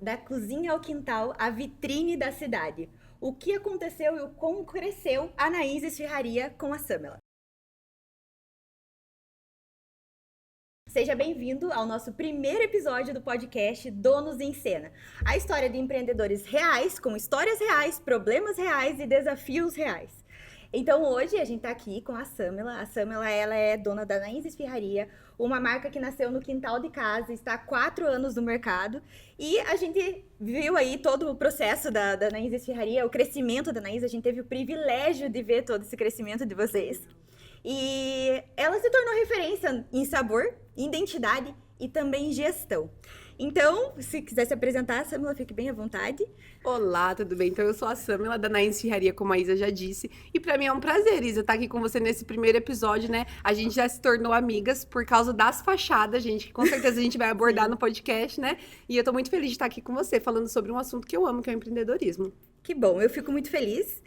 Da cozinha ao quintal, a vitrine da cidade. O que aconteceu e o como cresceu a Anaís Esfirraria com a Samela. Seja bem-vindo ao nosso primeiro episódio do podcast Donos em Cena. A história de empreendedores reais, com histórias reais, problemas reais e desafios reais. Então hoje a gente tá aqui com a Samela. A Samela, ela é dona da Anaís Esfirraria, uma marca que nasceu no quintal de casa, está há 4 anos no mercado. E a gente viu aí todo o processo da Anaís Esfirraria, o crescimento da Anaís. A gente teve o privilégio de ver todo esse crescimento de vocês. E ela se tornou referência em sabor, identidade e também gestão. Então, se quiser se apresentar, Samela, fique bem à vontade. Olá, tudo bem? Então, eu sou a Samela, da Anaís Esfirraria, como a Isa já disse. E pra mim é um prazer, Isa, estar aqui com você nesse primeiro episódio, né? A gente já se tornou amigas por causa das fachadas, gente, que com certeza a gente vai abordar no podcast, né? E eu tô muito feliz de estar aqui com você, falando sobre um assunto que eu amo, que é o empreendedorismo. Que bom, eu fico muito feliz.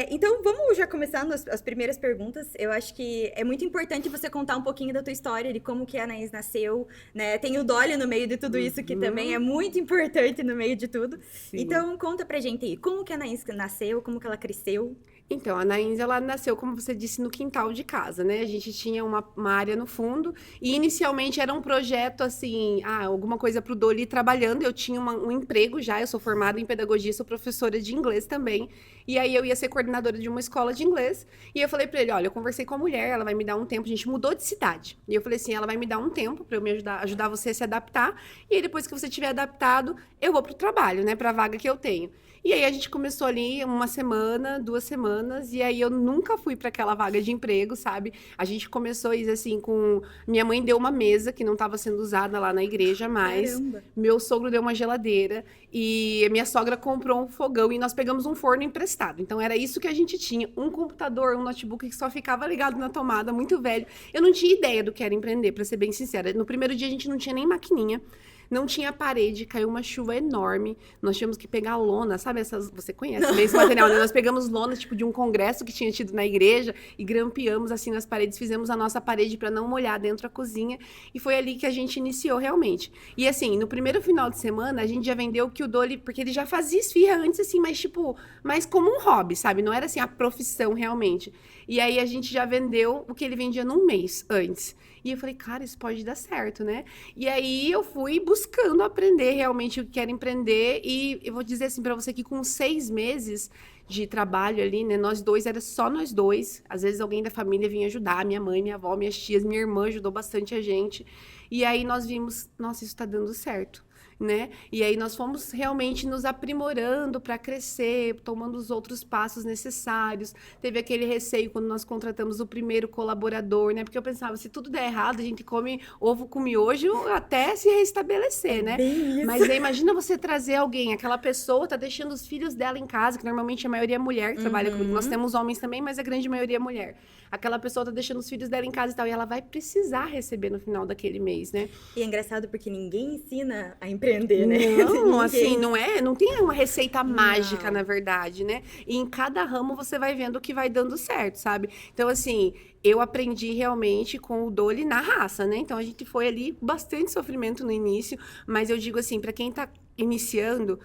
Então, vamos já começando as primeiras perguntas. Eu acho que é muito importante você contar um pouquinho da tua história, de como que a Anaís nasceu, né? Tem o Dolly no meio de tudo isso, que também é muito importante no meio de tudo. Sim. Então, conta pra gente aí, como que a Anaís nasceu, como que ela cresceu. Então, a Anaís, ela nasceu, como você disse, no quintal de casa, né? A gente tinha uma área no fundo e inicialmente era um projeto, assim, alguma coisa pro Dolly ir trabalhando. Eu tinha um emprego já, eu sou formada em pedagogia, sou professora de inglês também. E aí eu ia ser coordenadora de uma escola de inglês. E eu falei pra ele, olha, eu conversei com a mulher, ela vai me dar um tempo, a gente mudou de cidade. E eu falei assim, ela vai me dar um tempo pra eu me ajudar você a se adaptar. E aí depois que você tiver adaptado, eu vou pro trabalho, né? Pra vaga que eu tenho. E aí a gente começou ali 1 semana, 2 semanas, e aí eu nunca fui para aquela vaga de emprego, sabe? A gente começou isso assim com... Minha mãe deu uma mesa que não estava sendo usada lá na igreja mais. Caramba! Meu sogro deu uma geladeira e minha sogra comprou um fogão e nós pegamos um forno emprestado. Então era isso que a gente tinha, um computador, um notebook que só ficava ligado na tomada, muito velho. Eu não tinha ideia do que era empreender, para ser bem sincera. No primeiro dia a gente não tinha nem maquininha. Não tinha parede, caiu uma chuva enorme. Nós tínhamos que pegar lona, sabe? Você conhece né, esse material, né? Nós pegamos lona, tipo, de um congresso que tinha tido na igreja e grampeamos, assim, nas paredes. Fizemos a nossa parede para não molhar dentro da cozinha. E foi ali que a gente iniciou, realmente. E, assim, no primeiro final de semana, a gente já vendeu que o Dolly... Porque ele já fazia esfirra antes, assim, mas, tipo... Mas como um hobby, sabe? Não era, assim, a profissão, realmente. E aí, a gente já vendeu o que ele vendia num mês antes. E eu falei, cara, isso pode dar certo, né? E aí eu fui buscando aprender realmente o que era empreender. E eu vou dizer assim para você que com 6 meses de trabalho ali, né? Nós dois, era só nós dois. Às vezes alguém da família vinha ajudar, minha mãe, minha avó, minhas tias, minha irmã ajudou bastante a gente. E aí nós vimos, nossa, isso tá dando certo. Né? E aí nós fomos realmente nos aprimorando para crescer, tomando os outros passos necessários. Teve aquele receio quando nós contratamos o primeiro colaborador, né? Porque eu pensava, se tudo der errado, a gente come ovo com miojo até se restabelecer, né? Bem isso. Mas aí imagina você trazer alguém, aquela pessoa tá deixando os filhos dela em casa, que normalmente a maioria é mulher que trabalha comigo. Nós temos homens também, mas a grande maioria é mulher. Aquela pessoa tá deixando os filhos dela em casa e tal, e ela vai precisar receber no final daquele mês, né? E é engraçado porque ninguém ensina a empreender, né? Não, assim, Ninguém. não tem uma receita mágica, Não. na verdade, né? E em cada ramo você vai vendo o que vai dando certo, sabe? Então, assim, eu aprendi realmente com o Dolly na raça, né? Então, a gente foi ali bastante sofrimento no início, mas eu digo assim, para quem tá iniciando,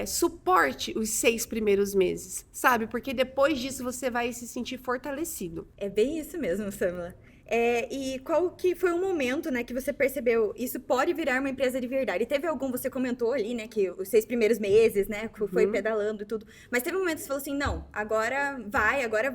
suporte os 6 primeiros meses, sabe? Porque depois disso você vai se sentir fortalecido. É bem isso mesmo, Samela. E qual que foi o momento, né, que você percebeu isso pode virar uma empresa de verdade? Teve algum, você comentou ali, né, que os 6 primeiros meses, né, foi pedalando e tudo, mas teve um momento que você falou assim, não, agora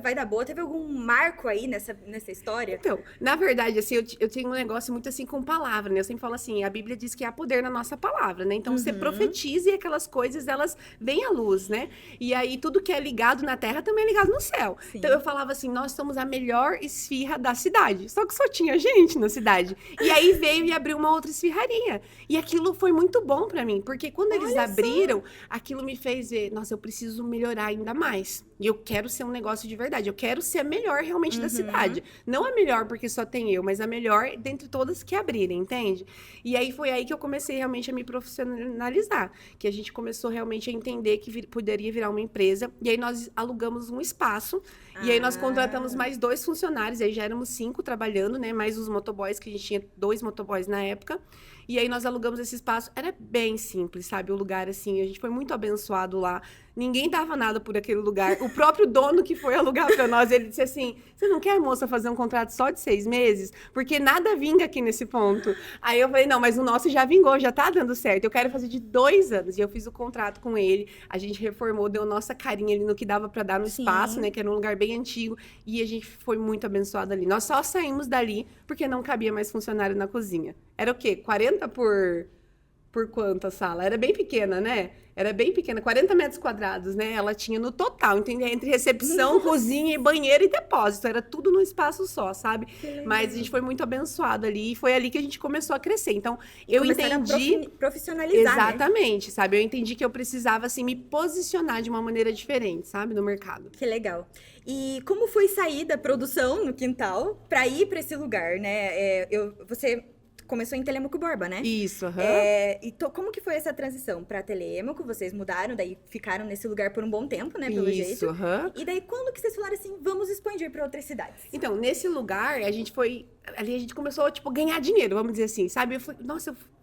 vai dar boa. Teve algum marco aí nessa história? Então, na verdade, assim, eu tenho um negócio muito assim com palavra, né? Eu sempre falo assim, a Bíblia diz que há poder na nossa palavra, né? Então, você profetiza e aquelas coisas, elas vêm à luz, né? E aí, tudo que é ligado na terra também é ligado no céu. Então, Sim. eu falava assim, nós somos a melhor esfirra da cidade. Só que só tinha gente na cidade. E aí, veio e abriu uma outra esfirraria. E aquilo foi muito bom pra mim, porque quando eles Olha só. abriram, aquilo me fez ver, nossa, eu preciso melhorar ainda mais. E eu quero ser um negócio de verdade. Eu quero ser a melhor realmente da cidade. Não a melhor porque só tem eu, mas a melhor dentre todas que abrirem, entende? E aí foi aí que eu comecei realmente a me profissionalizar. Que a gente começou realmente a entender que poderia virar uma empresa. E aí nós alugamos um espaço. E aí nós contratamos Ah, mais 2 funcionários. Aí já éramos 5 trabalhando, né? Mais os motoboys, que a gente tinha 2 motoboys na época. E aí nós alugamos esse espaço. Era bem simples, sabe? O lugar, assim, a gente foi muito abençoado lá. Ninguém dava nada por aquele lugar. O próprio dono que foi alugar para nós, ele disse assim, você não quer, moça, fazer um contrato só de 6 meses? Porque nada vinga aqui nesse ponto. Aí eu falei, não, mas o nosso já vingou, já tá dando certo. Eu quero fazer de 2 anos. E eu fiz o contrato com ele. A gente reformou, deu nossa carinha ali no que dava para dar no espaço, né? Que era um lugar bem antigo. E a gente foi muito abençoado ali. Nós só saímos dali porque não cabia mais funcionário na cozinha. Era o quê? 40 por quanto a sala? Era bem pequena, né? Era bem pequena, 40 metros quadrados, né? Ela tinha no total, entendeu? Entre recepção, cozinha, banheiro e depósito. Era tudo num espaço só, sabe? Mas a gente foi muito abençoado ali. E foi ali que a gente começou a crescer. Então, eu entendi... profissionalizar, exatamente, né? Sabe? Eu entendi que eu precisava, assim, me posicionar de uma maneira diferente, sabe? No mercado. Que legal. E como foi sair da produção no quintal para ir para esse lugar, né? Você começou em Telêmaco Borba, né? Isso, aham. Como que foi essa transição para Telêmaco? Vocês mudaram, daí ficaram nesse lugar por um bom tempo, né? Pelo jeito. Isso, aham. E daí, quando que vocês falaram assim, vamos expandir para outras cidades? Então, nesse lugar, a gente foi... Ali a gente começou, tipo, ganhar dinheiro, vamos dizer assim, sabe? Eu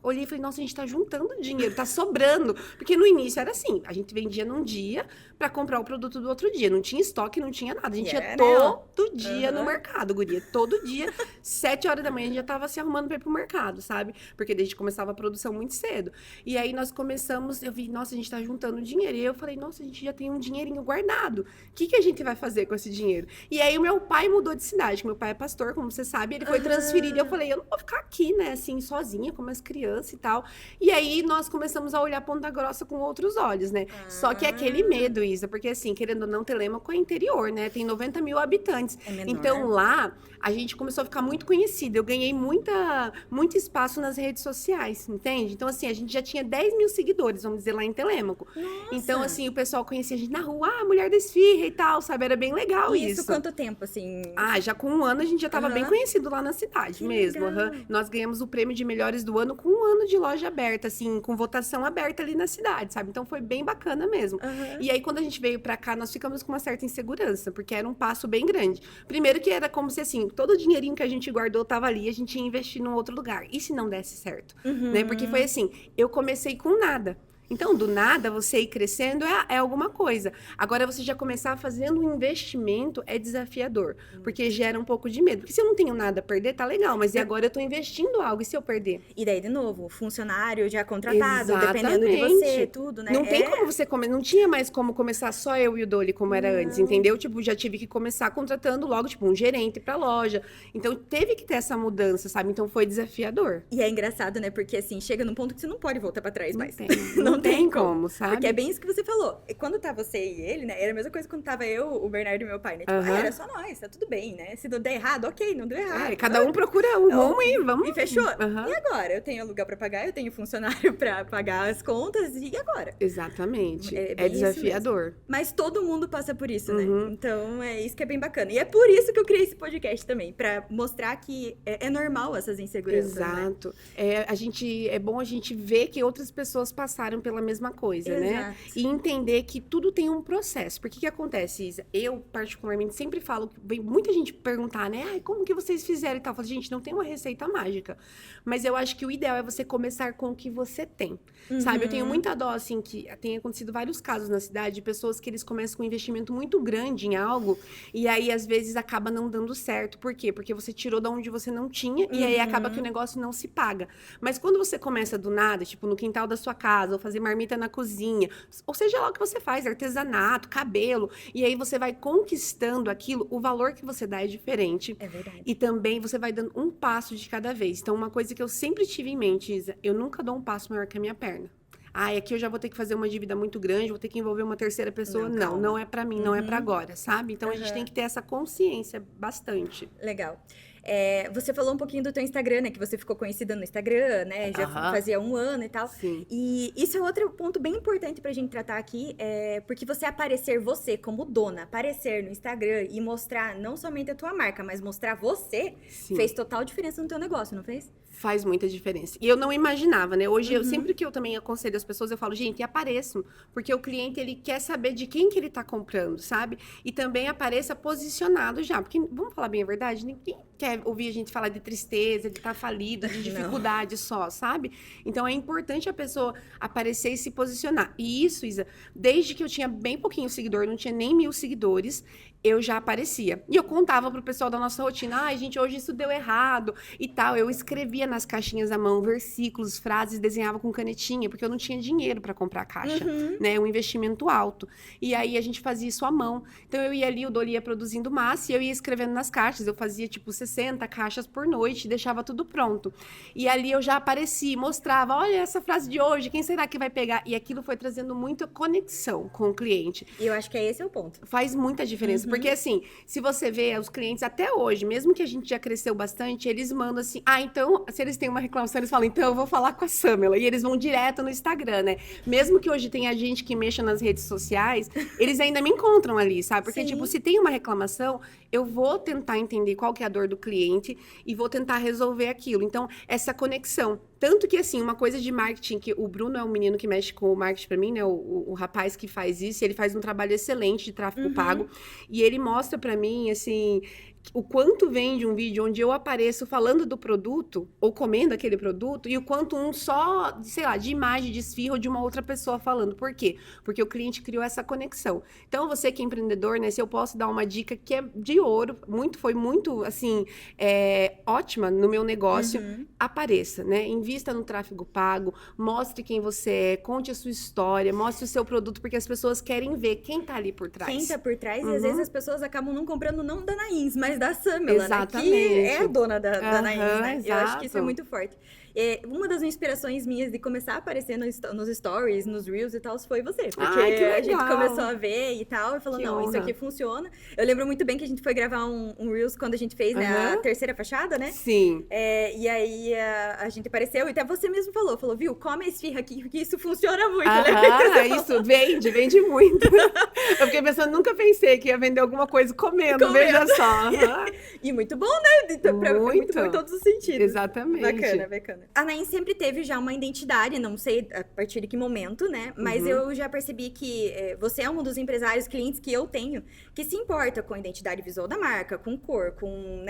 olhei e falei, nossa, a gente tá juntando dinheiro, tá sobrando. Porque no início era assim, a gente vendia num dia pra comprar o produto do outro dia. Não tinha estoque, não tinha nada. A gente ia todo dia no mercado, guria. Todo dia, 7 horas da manhã, a gente já tava se arrumando pra ir pro mercado, sabe? Porque daí a gente começava a produção muito cedo. E aí nós começamos, eu vi, nossa, a gente tá juntando dinheiro. E aí eu falei, nossa, a gente já tem um dinheirinho guardado. O que a gente vai fazer com esse dinheiro? E aí o meu pai mudou de cidade, que meu pai é pastor, como você sabe, ele foi transferido. E eu falei, eu não vou ficar aqui, né, assim, sozinha, como as crianças e tal. E aí nós começamos a olhar Ponta Grossa com outros olhos, né? Só que aquele medo, Isa, porque assim, querendo ou não, Telêmaco é interior, né? Tem 90 mil habitantes. Então lá, a gente começou a ficar muito conhecida. Eu ganhei muito espaço nas redes sociais, entende? Então assim, a gente já tinha 10 mil seguidores, vamos dizer, lá em Telêmaco. Nossa. Então assim, o pessoal conhecia a gente na rua, mulher da esfirra e tal, sabe? Era bem legal isso. Isso quanto tempo, assim? Já com 1 ano a gente já tava bem conhecido lá na cidade mesmo. Nós ganhamos o prêmio de melhores do ano com 1 ano de loja aberta, assim, com votação aberta ali na cidade, sabe? Então foi bem bacana mesmo. E aí, quando a gente veio pra cá, nós ficamos com uma certa insegurança, porque era um passo bem grande. Primeiro que era como se, assim, todo o dinheirinho que a gente guardou tava ali, a gente ia investir num outro lugar. E se não desse certo? Né? Porque foi assim, eu comecei com nada. Então, do nada, você ir crescendo é alguma coisa. Agora, você já começar fazendo um investimento é desafiador, porque gera um pouco de medo. Porque se eu não tenho nada a perder, tá legal, mas e agora eu tô investindo algo, e se eu perder? E daí, de novo, funcionário já contratado, dependendo de você, tudo, né? Não tem como você não tinha mais como começar só eu e o Dolly como era antes, entendeu? Tipo, já tive que começar contratando logo, tipo, um gerente pra loja. Então, teve que ter essa mudança, sabe? Então, foi desafiador. E é engraçado, né? Porque, assim, chega num ponto que você não pode voltar pra trás mais. Não tem como, sabe? Porque é bem isso que você falou. E quando tá você e ele, né? Era a mesma coisa quando tava eu, o Bernardo e meu pai, né? Tipo, era só nós, tá tudo bem, né? Se não der errado, ok, não deu errado. Cada um procura um rumo e vamos. E fechou. E agora? Eu tenho aluguel pra pagar, eu tenho funcionário pra pagar as contas, e agora? Exatamente. É desafiador. Mas todo mundo passa por isso, né? Então, é isso que é bem bacana. E é por isso que eu criei esse podcast também, pra mostrar que é normal essas inseguranças. Exato. Né? É bom a gente ver que outras pessoas passaram pela mesma coisa, né? E entender que tudo tem um processo. Porque o que acontece, Isa? Eu, particularmente, sempre falo, vem muita gente perguntar, né? Ai, como que vocês fizeram e tal? Eu falo, gente, não tem uma receita mágica. Mas eu acho que o ideal é você começar com o que você tem. Sabe? Eu tenho muita dó, assim, que tem acontecido vários casos na cidade de pessoas que eles começam com um investimento muito grande em algo e aí, às vezes, acaba não dando certo. Por quê? Porque você tirou de onde você não tinha e aí acaba que o negócio não se paga. Mas quando você começa do nada, tipo, no quintal da sua casa, ou fazer marmita na cozinha, ou seja lá o que você faz, artesanato, cabelo, e aí você vai conquistando aquilo, o valor que você dá é diferente. É verdade. E também você vai dando um passo de cada vez. Então, uma coisa que eu sempre tive em mente, Isa, eu nunca dou um passo maior que a minha perna. Aqui eu já vou ter que fazer uma dívida muito grande, vou ter que envolver uma terceira pessoa. Não é pra mim, não é pra agora, sabe? Então, a gente tem que ter essa consciência bastante. Legal. Você falou um pouquinho do teu Instagram, né? Que você ficou conhecida no Instagram, né? Já fazia 1 ano e tal. Sim. E isso é outro ponto bem importante pra gente tratar aqui, porque você aparecer você como dona, aparecer no Instagram e mostrar não somente a tua marca, mas mostrar você, fez total diferença no teu negócio, não fez? Faz muita diferença. E eu não imaginava, né? Hoje, sempre que eu também aconselho as pessoas, eu falo, gente, apareçam. Porque o cliente, ele quer saber de quem que ele tá comprando, sabe? E também apareça posicionado já. Porque, vamos falar bem a verdade, ninguém quer ouvir a gente falar de tristeza, de estar falido, de dificuldade só, sabe? Então, é importante a pessoa aparecer e se posicionar. E isso, Isa, desde que eu tinha bem pouquinho seguidor, não tinha nem 1.000 seguidores, eu já aparecia. E eu contava pro pessoal da nossa rotina, ai, gente, hoje isso deu errado e tal. Eu escrevia nas caixinhas à mão versículos, frases, desenhava com canetinha, porque eu não tinha dinheiro para comprar a caixa, né? Um investimento alto. E aí a gente fazia isso à mão. Então eu ia ali, o Dolly ia produzindo massa e eu ia escrevendo nas caixas. Eu fazia tipo 60 caixas por noite, deixava tudo pronto. E ali eu já aparecia, mostrava, olha essa frase de hoje, quem será que vai pegar? E aquilo foi trazendo muita conexão com o cliente. E eu acho que esse é o ponto. Faz muita diferença. Porque, assim, se você vê os clientes até hoje, mesmo que a gente já cresceu bastante, eles mandam assim, então, se eles têm uma reclamação, eles falam, então eu vou falar com a Samela. E eles vão direto no Instagram, né? Mesmo que hoje tenha gente que mexa nas redes sociais, eles ainda me encontram ali, sabe? Porque, tipo, se tem uma reclamação, eu vou tentar entender qual que é a dor do cliente e vou tentar resolver aquilo. Então, essa conexão. Tanto que, assim, uma coisa de marketing, que o Bruno é um menino que mexe com o marketing pra mim, né? O rapaz que faz isso, ele faz um trabalho excelente de tráfego pago. E ele mostra pra mim, assim, o quanto vende um vídeo onde eu apareço falando do produto, ou comendo aquele produto, e o quanto um só, sei lá, de imagem, de esfirra, ou de uma outra pessoa falando. Por quê? Porque o cliente criou essa conexão. Então, você que é empreendedor, né? Se eu posso dar uma dica que é de ouro, foi muito, assim, ótima no meu negócio, apareça, né? Invista no tráfego pago, mostre quem você é, conte a sua história, mostre o seu produto, porque as pessoas querem ver quem tá ali por trás. Quem tá por trás, e às vezes as pessoas acabam não comprando não da Anaís, mas da Samela, Exatamente. Né? Que é a dona da Anaís, né? Exato. Eu acho que isso é muito forte. Uma das inspirações minhas de começar a aparecer nos stories, nos reels e tal, foi você. Porque a gente começou a ver e tal, e falou, não, isso aqui funciona. Eu lembro muito bem que a gente foi gravar um reels quando a gente fez, né, a terceira fachada, né? Sim. E aí a gente apareceu, e até você mesmo falou, viu, come a esfirra aqui, porque isso funciona muito, né? Isso, vende muito. Eu fiquei pensando, nunca pensei que ia vender alguma coisa comendo. Veja só. E muito bom, né? Muito bom em todos os sentidos. Exatamente. Bacana. A Anaís sempre teve já uma identidade, não sei a partir de que momento, né? Mas eu já percebi que você é um dos empresários, clientes que eu tenho, que se importa com a identidade visual da marca, com cor, com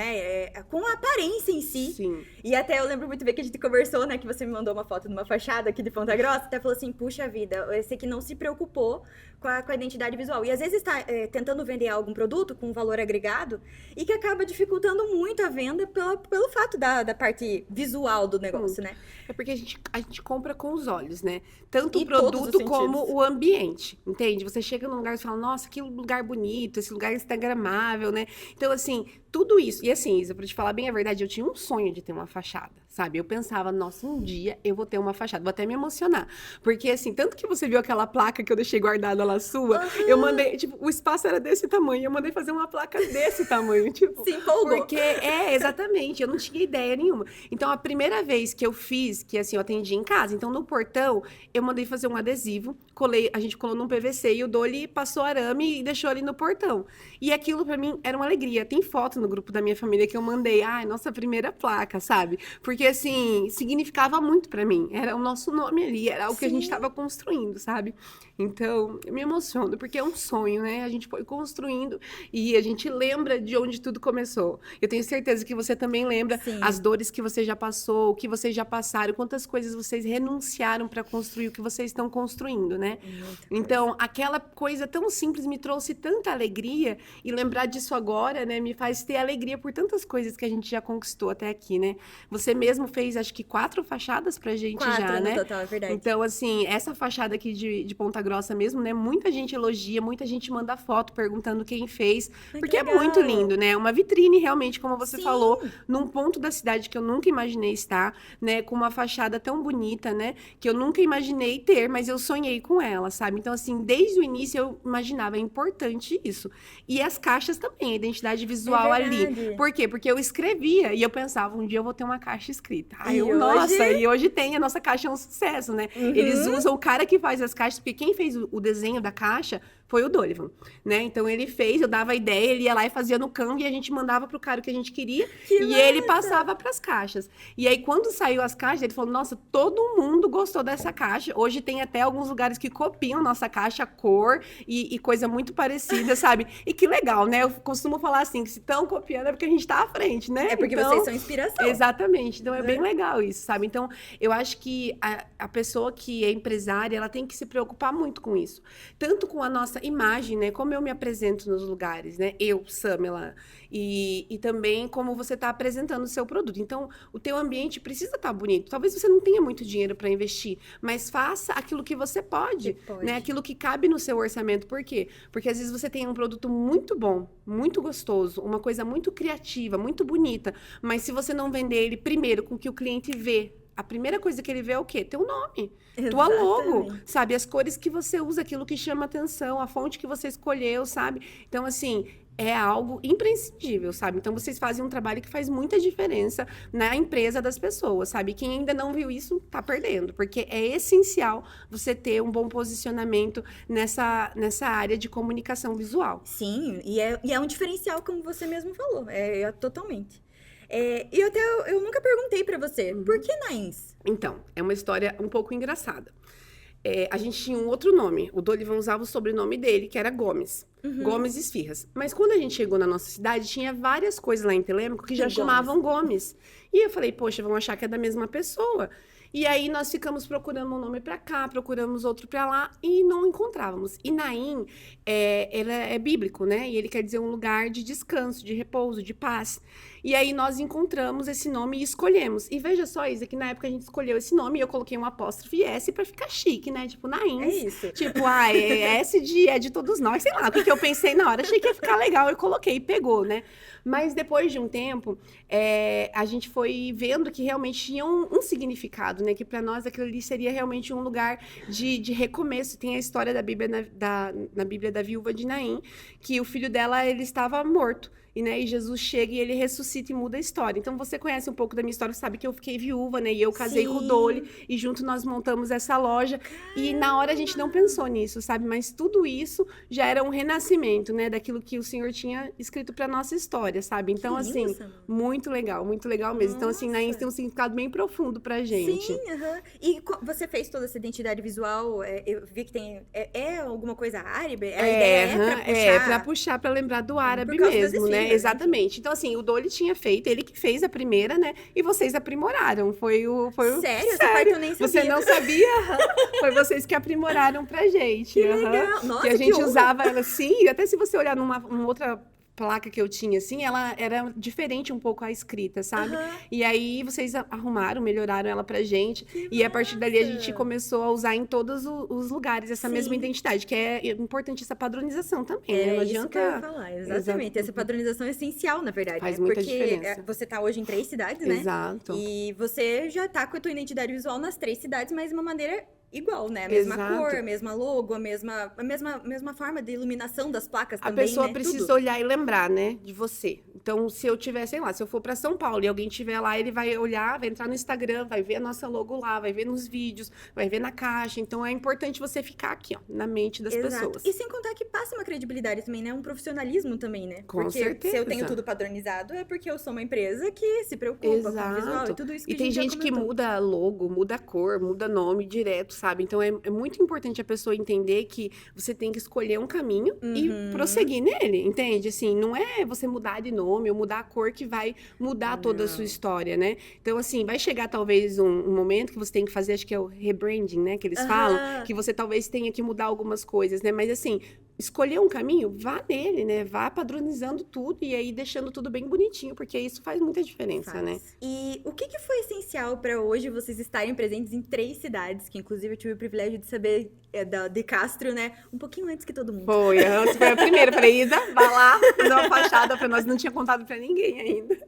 a aparência em si. Sim. E até eu lembro muito bem que a gente conversou, né? Que você me mandou uma foto de uma fachada aqui de Ponta Grossa, até falou assim, puxa vida, esse aqui não se preocupou com a identidade visual. E às vezes está tentando vender algum produto com valor agregado e que acaba dificultando muito a venda pelo fato da parte visual do negócio, né? É porque a gente compra com os olhos, né? Tanto o produto como o ambiente, entende? Você chega num lugar e fala, nossa, que lugar bonito, esse lugar instagramável, né? Então, assim, tudo isso. E assim, Isa, pra te falar bem a verdade, eu tinha um sonho de ter uma fachada, sabe? Eu pensava, nossa, um dia eu vou ter uma fachada. Vou até me emocionar. Porque, assim, tanto que você viu aquela placa que eu deixei guardada lá sua, eu mandei, tipo, o espaço era desse tamanho, eu mandei fazer uma placa desse tamanho, tipo. Se empolgou. Porque, exatamente, eu não tinha ideia nenhuma. Então, a primeira vez que eu fiz, que assim, eu atendi em casa, então no portão, eu mandei fazer um adesivo, a gente colou num PVC e o Dolly passou arame e deixou ali no portão. E aquilo pra mim era uma alegria. Tem foto no grupo da minha família que eu mandei, nossa primeira placa, sabe? Porque assim, significava muito pra mim. Era o nosso nome ali, era o que a gente tava construindo, sabe? Então, eu me emociono, porque é um sonho, né? A gente foi construindo e a gente lembra de onde tudo começou. Eu tenho certeza que você também lembra as dores que você já passou, o que vocês já passaram, quantas coisas vocês renunciaram para construir o que vocês estão construindo, né? Então, aquela coisa tão simples me trouxe tanta alegria e lembrar disso agora, né, me faz ter alegria por tantas coisas que a gente já conquistou até aqui, né? Você mesmo fez, acho que 4 fachadas pra gente 4 já, né? Total, é verdade. Então, assim, essa fachada aqui de Ponta Grossa mesmo, né? Muita gente elogia, muita gente manda foto perguntando quem fez, porque é muito lindo, né? Uma vitrine, realmente, como você falou, num ponto da cidade que eu nunca imaginei estar, né? Com uma fachada tão bonita, né? Que eu nunca imaginei ter, mas eu sonhei com ela, sabe? Então, assim, desde o início eu imaginava, é importante isso. E as caixas também, a identidade visual ali. Por quê? Porque eu escrevia e eu pensava, um dia eu vou ter uma caixa escrita. E hoje tem, a nossa caixa é um sucesso, né? Eles usam o cara que faz as caixas, porque quem fez o desenho da caixa Foi o Dolivan, né? Então ele fez, eu dava a ideia, ele ia lá e fazia no Canva e a gente mandava pro cara o que a gente queria e ele passava pras caixas. E aí quando saiu as caixas, ele falou: "Nossa, todo mundo gostou dessa caixa. Hoje tem até alguns lugares que copiam nossa caixa, cor e coisa muito parecida, sabe? E que legal, né? Eu costumo falar assim, que se estão copiando é porque a gente tá à frente, né? É porque então, vocês são inspiração. Exatamente. Então é bem legal isso, sabe? Então eu acho que a pessoa que é empresária, ela tem que se preocupar muito com isso. Tanto com a nossa imagem, né? Como eu me apresento nos lugares, né? Eu, Samela. E também como você está apresentando o seu produto. Então, o teu ambiente precisa estar bonito. Talvez você não tenha muito dinheiro para investir, mas faça aquilo que você pode, né? Aquilo que cabe no seu orçamento. Por quê? Porque às vezes você tem um produto muito bom, muito gostoso, uma coisa muito criativa, muito bonita, mas se você não vender ele primeiro com o que o cliente vê, a primeira coisa que ele vê é o quê? Teu nome, tua logo, sabe? As cores que você usa, aquilo que chama atenção, a fonte que você escolheu, sabe? Então, assim, é algo imprescindível, sabe? Então, vocês fazem um trabalho que faz muita diferença na empresa das pessoas, sabe? Quem ainda não viu isso, tá perdendo, porque é essencial você ter um bom posicionamento nessa área de comunicação visual. Sim, e é um diferencial, como você mesmo falou, totalmente. E eu nunca perguntei pra você, por que Nains? Então, é uma história um pouco engraçada. A gente tinha um outro nome, o Dolivan usava o sobrenome dele, que era Gomes. Gomes Esfirras. Mas quando a gente chegou na nossa cidade, tinha várias coisas lá em Telêmaco que já chamavam Gomes. E eu falei, poxa, vão achar que é da mesma pessoa. E aí nós ficamos procurando um nome para cá, procuramos outro para lá e não encontrávamos. E Naim, ele é bíblico, né? E ele quer dizer um lugar de descanso, de repouso, de paz. E aí nós encontramos esse nome e escolhemos. E veja só, Isa, que na época a gente escolheu esse nome e eu coloquei um apóstrofe S para ficar chique, né? Tipo, Naim. É isso. Tipo, S é de todos nós. Sei lá, o que eu pensei na hora. Achei que ia ficar legal, eu coloquei e pegou, né? Mas depois de um tempo, a gente foi vendo que realmente tinha um significado, né? Que para nós aquilo ali seria realmente um lugar de recomeço. Tem a história da Bíblia, na Bíblia da viúva de Naim, que o filho dela, ele estava morto. E Jesus chega e ele ressuscita e muda a história. Então, você conhece um pouco da minha história, sabe que eu fiquei viúva, né? E eu casei com o Doli, e junto nós montamos essa loja. E na hora a gente não pensou nisso, sabe? Mas tudo isso já era um renascimento, né? Daquilo que o Senhor tinha escrito pra nossa história, sabe? Então, assim, muito legal mesmo. Então, assim, Naim tem um significado bem profundo pra gente. Sim, E você fez toda essa identidade visual, eu vi que tem, alguma coisa árabe? A ideia pra puxar, pra lembrar do árabe mesmo, né? Exatamente. Então, assim, o Doli tinha feito, ele que fez a primeira, né? E vocês aprimoraram. Sério? Essa parte eu nem sabia. Você não sabia? Foi vocês que aprimoraram pra gente. Que legal. Nossa, que a gente usava ela assim, até se você olhar numa outra placa que eu tinha, assim, ela era diferente um pouco a escrita, sabe? E aí vocês arrumaram, melhoraram ela pra gente. E a partir dali a gente começou a usar em todos os lugares essa mesma identidade, que é importante essa padronização também, né? Não adianta... isso que eu ia falar, exatamente. Essa padronização é essencial, na verdade. Faz muita diferença. Porque você tá hoje em 3 cidades, né? Exato. E você já tá com a tua identidade visual nas 3 cidades, mas de uma maneira igual, né? A mesma cor, a mesma logo, a mesma forma de iluminação das placas também, A pessoa né? precisa olhar e lembrar, né? De você. Então, se eu tiver, sei lá, se eu for para São Paulo e alguém estiver lá, ele vai olhar, vai entrar no Instagram, vai ver a nossa logo lá, vai ver nos vídeos, vai ver na caixa. Então, é importante você ficar aqui, ó, na mente das pessoas. E sem contar que passa uma credibilidade também, né? Um profissionalismo também, né? Com certeza. Se eu tenho tudo padronizado, é porque eu sou uma empresa que se preocupa com o visual e tudo isso que E tem gente que muda logo, muda cor, muda nome direto, sabe? Então, é muito importante a pessoa entender que você tem que escolher um caminho e prosseguir nele, entende? Assim, não é você mudar de nome ou mudar a cor que vai mudar toda a sua história, né? Então, assim, vai chegar talvez um momento que você tem que fazer, acho que é o rebranding, né? Que eles falam, que você talvez tenha que mudar algumas coisas, né? Mas, assim, escolher um caminho, vá nele, né? Vá padronizando tudo e aí deixando tudo bem bonitinho, porque isso faz muita diferença, né? E o que foi essencial para hoje vocês estarem presentes em 3 cidades, que inclusive eu tive o privilégio de saber de Castro, né? Um pouquinho antes que todo mundo. Você foi a primeira. Falei, Isa, vai lá fazer uma fachada pra nós. Não tinha contado pra ninguém ainda.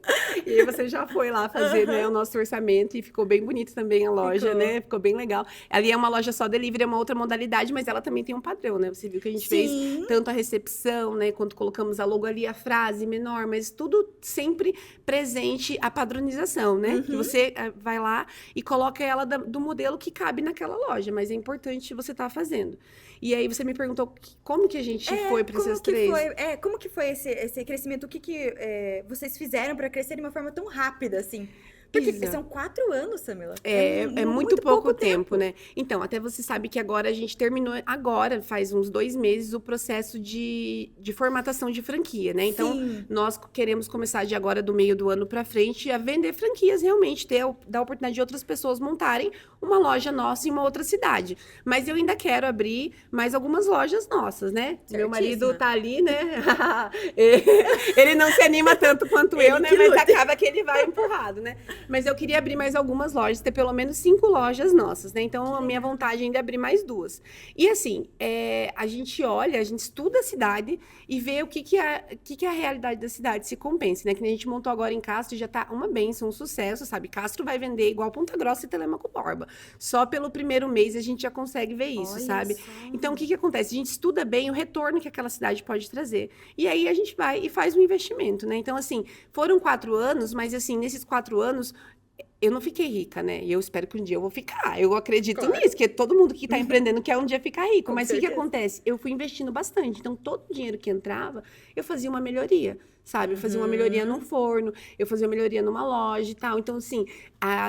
E aí você já foi lá fazer, né, o nosso orçamento e ficou bem bonito também a loja, né? Ficou bem legal. Ali é uma loja só delivery, é uma outra modalidade, mas ela também tem um padrão, né? Você viu que a gente fez tanto a recepção, né? Quanto colocamos a logo ali, a frase menor, mas tudo sempre presente a padronização, né? Que você vai lá e coloca ela do modelo que cabe naquela loja. Mas é importante você estar fazendo. E aí você me perguntou como que a gente foi para esses três? Como que foi esse crescimento? O que vocês fizeram para crescer de uma forma tão rápida, assim? Porque são 4 anos, Samila. É muito pouco tempo, né? Então, até você sabe que agora a gente terminou, faz uns 2 meses, o processo de formatação de franquia, né? Então, nós queremos começar de agora, do meio do ano para frente, a vender franquias realmente, dar a oportunidade de outras pessoas montarem uma loja nossa em uma outra cidade. Mas eu ainda quero abrir mais algumas lojas nossas, né? Certíssima. Meu marido tá ali, né? Ele não se anima tanto quanto eu, né? Mas acaba que ele vai empurrado, né? Mas eu queria abrir mais algumas lojas, ter pelo menos 5 lojas nossas, né? Então, a minha vontade ainda é abrir mais 2. E assim, a gente estuda a cidade e vê o que é a realidade da cidade, se compensa, né? Que a gente montou agora em Castro, já tá uma bênção, um sucesso, sabe? Castro vai vender igual Ponta Grossa e Telêmaco Borba. Só pelo primeiro mês a gente já consegue ver isso, Olha sabe? só. Então, o que acontece? A gente estuda bem o retorno que aquela cidade pode trazer. E aí a gente vai e faz um investimento, né? Então, assim, foram 4 anos, mas assim, nesses 4 anos, eu não fiquei rica, né? E eu espero que um dia eu vou ficar. Eu acredito nisso, que todo mundo que está empreendendo quer um dia ficar rico. Mas o que acontece? Eu fui investindo bastante. Então, todo o dinheiro que entrava, eu fazia uma melhoria, sabe? Eu fazia uma melhoria num forno, eu fazia uma melhoria numa loja e tal. Então, assim,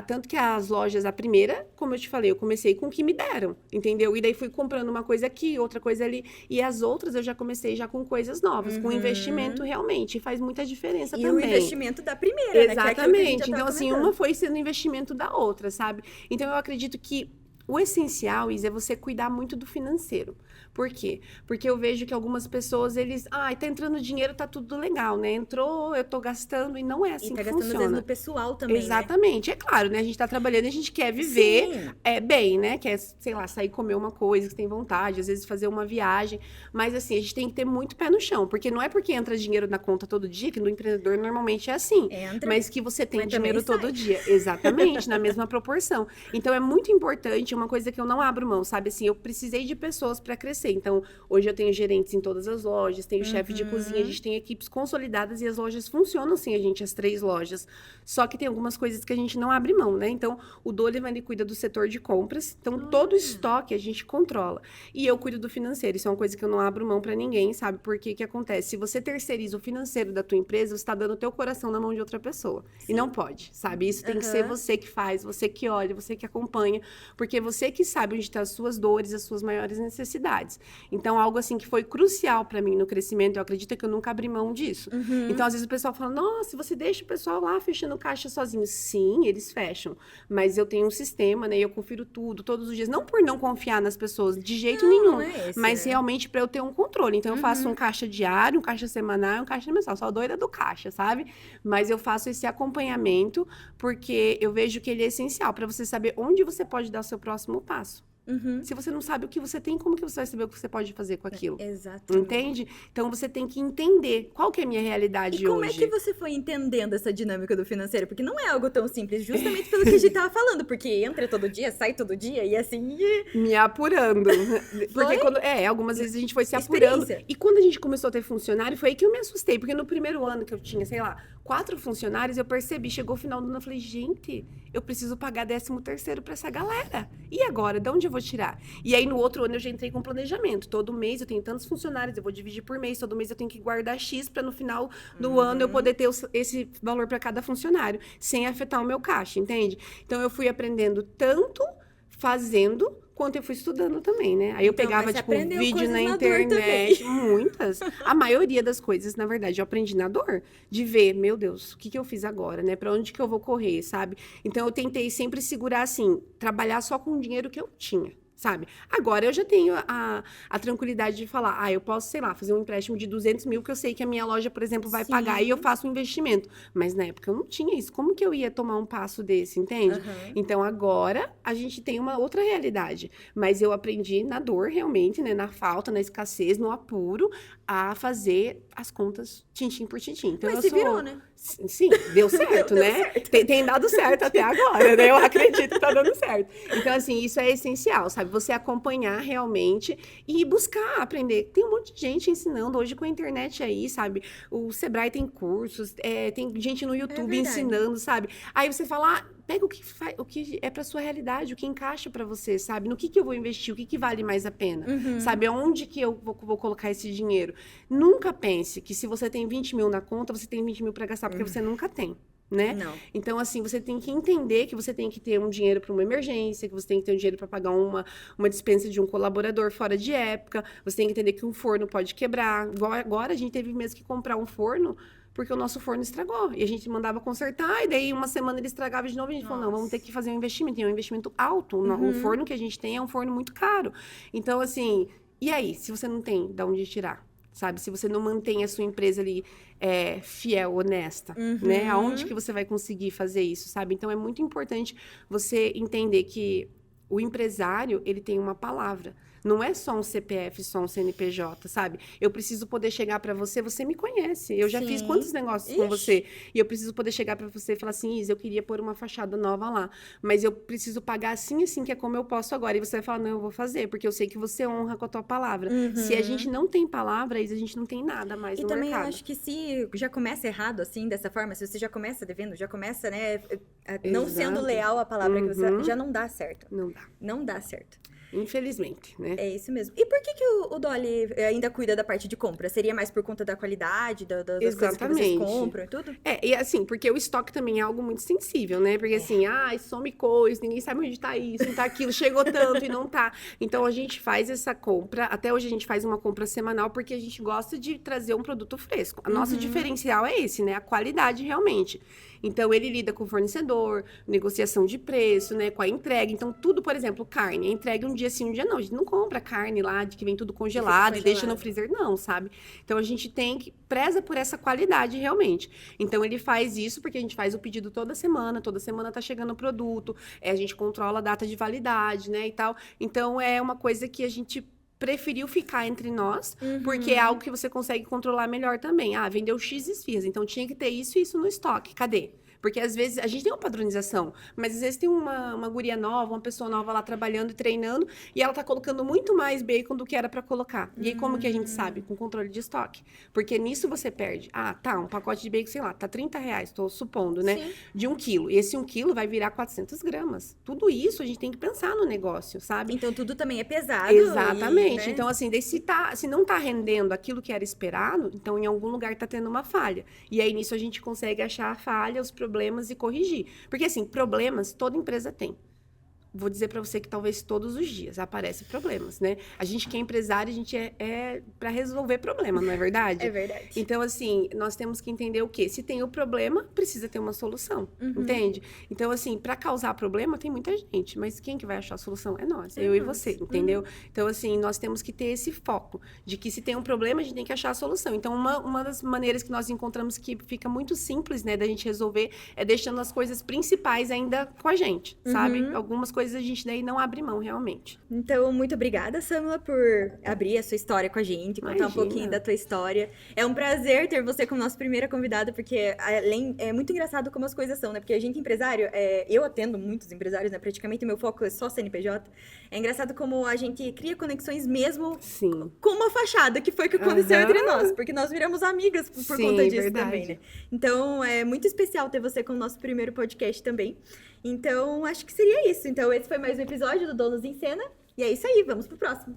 tanto que as lojas, a primeira, como eu te falei, eu comecei com o que me deram, entendeu? E daí fui comprando uma coisa aqui, outra coisa ali. E as outras eu já comecei com coisas novas, com investimento realmente. E faz muita diferença também. E o investimento da primeira, né? Exatamente. Então, assim, uma foi sendo investimento da outra, sabe? Então, eu acredito que o essencial, Isa, é você cuidar muito do financeiro. Por quê? Porque eu vejo que algumas pessoas, tá entrando dinheiro, tá tudo legal, né? Entrou, eu tô gastando, e não é assim que funciona. E tá gastando, às vezes, no pessoal também, exatamente. Né? É claro, né? A gente tá trabalhando e a gente quer viver bem, né? Quer, sei lá, sair comer uma coisa que tem vontade, às vezes fazer uma viagem. Mas, assim, a gente tem que ter muito pé no chão. Porque não é porque entra dinheiro na conta todo dia, que no empreendedor normalmente é assim. Mas que você tem dinheiro todo dia. Exatamente, na mesma proporção. Então, é muito importante, uma coisa que eu não abro mão, sabe? Assim, eu precisei de pessoas para crescer. Então, hoje eu tenho gerentes em todas as lojas, tenho chefe de cozinha, a gente tem equipes consolidadas e as lojas funcionam sim, as 3 lojas. Só que tem algumas coisas que a gente não abre mão, né? Então, o Dolivan, ele cuida do setor de compras. Então, todo o estoque a gente controla. E eu cuido do financeiro. Isso é uma coisa que eu não abro mão para ninguém, sabe? Porque o que acontece? Se você terceiriza o financeiro da tua empresa, você está dando o teu coração na mão de outra pessoa. Sim. E não pode, sabe? Isso tem que ser você que faz, você que olha, você que acompanha. Porque você que sabe onde estão as suas dores, as suas maiores necessidades. Então, algo assim que foi crucial para mim no crescimento, eu acredito que eu nunca abri mão disso. Então, às vezes o pessoal fala, nossa, você deixa o pessoal lá fechando caixa sozinho. Sim, eles fecham. Mas eu tenho um sistema, né? E eu confiro tudo, todos os dias. Não por não confiar nas pessoas, de jeito nenhum. Mas realmente para eu ter um controle. Então, eu faço um caixa diário, um caixa semanal e um caixa mensal. Só doida do caixa, sabe? Mas eu faço esse acompanhamento porque eu vejo que ele é essencial para você saber onde você pode dar o seu próximo passo. Se você não sabe o que você tem, como que você vai saber o que você pode fazer com aquilo? Exatamente. Entende? Então, você tem que entender qual que é a minha realidade hoje. E como é que você foi entendendo essa dinâmica do financeiro? Porque não é algo tão simples, justamente pelo que a gente tava falando. Porque entra todo dia, sai todo dia, e assim... Me apurando. Porque algumas vezes a gente foi se apurando. E quando a gente começou a ter funcionário, foi aí que eu me assustei. Porque no primeiro ano que eu tinha, sei lá, 4 funcionários, eu percebi, chegou o final do ano, eu falei, gente, eu preciso pagar 13º pra essa galera. E agora, de onde eu vou tirar? E aí, no outro ano, eu já entrei com planejamento. Todo mês eu tenho tantos funcionários, eu vou dividir por mês, todo mês eu tenho que guardar X para no final do ano eu poder ter esse valor para cada funcionário, sem afetar o meu caixa, entende? Então, eu fui aprendendo tanto fazendo quanto eu fui estudando também, né? Aí eu pegava, tipo, vídeo na internet, muitas. A maioria das coisas, na verdade, eu aprendi na dor. De ver, meu Deus, o que eu fiz agora, né? Pra onde que eu vou correr, sabe? Então, eu tentei sempre segurar, assim, trabalhar só com o dinheiro que eu tinha. Sabe? Agora eu já tenho a tranquilidade de falar, eu posso, sei lá, fazer um empréstimo de 200 mil que eu sei que a minha loja, por exemplo, vai pagar e eu faço um investimento. Mas na época eu não tinha isso. Como que eu ia tomar um passo desse, entende? Então agora a gente tem uma outra realidade. Mas eu aprendi na dor realmente, né? Na falta, na escassez, no apuro, a fazer as contas tintim por tintim. Então, mas você virou, né? Sim, deu certo, né? Certo. Tem dado certo até agora, né? Eu acredito que tá dando certo. Então, assim, isso é essencial, sabe? sabe? Você acompanhar realmente e buscar aprender. Tem um monte de gente ensinando hoje com a internet aí, sabe? O Sebrae tem cursos, tem gente no YouTube ensinando, sabe? Aí você fala, pega o que é pra sua realidade, o que encaixa pra você, sabe? No que eu vou investir, o que vale mais a pena, sabe? Aonde que eu vou colocar esse dinheiro? Nunca pense que se você tem 20 mil na conta, você tem 20 mil pra gastar, porque você nunca tem. Né? Não. Então, assim, você tem que entender que você tem que ter um dinheiro para uma emergência, que você tem que ter um dinheiro para pagar uma dispensa de um colaborador fora de época, você tem que entender que um forno pode quebrar. Agora a gente teve mesmo que comprar um forno porque o nosso forno estragou. E a gente mandava consertar, e daí uma semana ele estragava de novo, e a gente falou, não, vamos ter que fazer um investimento. E é um investimento alto. O forno que a gente tem é um forno muito caro. Então, assim, e aí? Se você não tem de onde tirar? Sabe? Se você não mantém a sua empresa ali fiel, honesta, né? Aonde que você vai conseguir fazer isso, sabe? Então, é muito importante você entender que o empresário, ele tem uma palavra. Não é só um CPF, só um CNPJ, sabe? Eu preciso poder chegar pra você, você me conhece. Eu já fiz quantos negócios com você? E eu preciso poder chegar pra você e falar assim, Isa, eu queria pôr uma fachada nova lá, mas eu preciso pagar assim, que é como eu posso agora. E você vai falar, não, eu vou fazer, porque eu sei que você honra com a tua palavra. Se a gente não tem palavra, Isa, a gente não tem nada mais no mercado. E também eu acho que se já começa errado, assim, dessa forma, se você já começa devendo, já começa, né, não sendo leal à palavra que você... Já não dá certo. Não dá. Não dá certo. Infelizmente, né? É isso mesmo. E por que o Dolly ainda cuida da parte de compra? Seria mais por conta da qualidade, das coisas que vocês compram e tudo? E assim, porque o estoque também é algo muito sensível, né? Porque assim, some coisa, ninguém sabe onde tá isso, onde tá aquilo, chegou tanto e não tá. Então, a gente faz essa compra, até hoje a gente faz uma compra semanal, porque a gente gosta de trazer um produto fresco. A nossa diferencial é esse, né? A qualidade, realmente. Então, ele lida com o fornecedor, negociação de preço, né? Com a entrega. Então, tudo, por exemplo, carne. A entrega um dia sim, um dia não. A gente não compra carne lá, de que vem tudo congelado e deixa no freezer, não, sabe? Então, a gente preza por essa qualidade, realmente. Então, ele faz isso porque a gente faz o pedido toda semana tá chegando o produto, a gente controla a data de validade, né, e tal. Então, é uma coisa que a gente preferiu ficar entre nós, porque é algo que você consegue controlar melhor também. Vendeu X esfias, então tinha que ter isso e isso no estoque. Cadê? Porque, às vezes, a gente tem uma padronização, mas, às vezes, tem uma guria nova, uma pessoa nova lá trabalhando e treinando, e ela tá colocando muito mais bacon do que era pra colocar. E aí, como que a gente sabe? Com controle de estoque. Porque nisso você perde. Um pacote de bacon, sei lá, tá R$30, tô supondo, né? Sim. De 1 quilo. E esse 1 quilo vai virar 400 gramas. Tudo isso a gente tem que pensar no negócio, sabe? Então, tudo também é pesado. Exatamente. Né? Então, assim, daí se não tá rendendo aquilo que era esperado, então, em algum lugar tá tendo uma falha. E aí, nisso, a gente consegue achar a falha, os problemas e corrigir. Porque, assim, problemas toda empresa tem. Vou dizer para você que talvez todos os dias aparecem problemas, né? A gente que é empresário, a gente é para resolver problema, não é verdade? É verdade. Então, assim, nós temos que entender o quê? Se tem o problema, precisa ter uma solução, entende? Então, assim, para causar problema, tem muita gente, mas quem que vai achar a solução? É nós, eu e você, entendeu? Então, assim, nós temos que ter esse foco de que se tem um problema, a gente tem que achar a solução. Então, uma das maneiras que nós encontramos que fica muito simples, né, da gente resolver, é deixando as coisas principais ainda com a gente, sabe? Algumas coisas a gente daí não abre mão, realmente. Então, muito obrigada, Samela, por abrir a sua história com a gente, contar um pouquinho da tua história. É um prazer ter você como nossa primeira convidada, porque é muito engraçado como as coisas são, né? Porque a gente empresário, eu atendo muitos empresários, né? Praticamente meu foco é só CNPJ. É engraçado como a gente cria conexões mesmo com uma fachada, que foi o que aconteceu entre nós, porque nós viramos amigas por conta disso também, né? Então, é muito especial ter você como nosso primeiro podcast também. Então, acho que seria isso. Então, esse foi mais um episódio do Donos em Cena. E é isso aí, vamos pro próximo.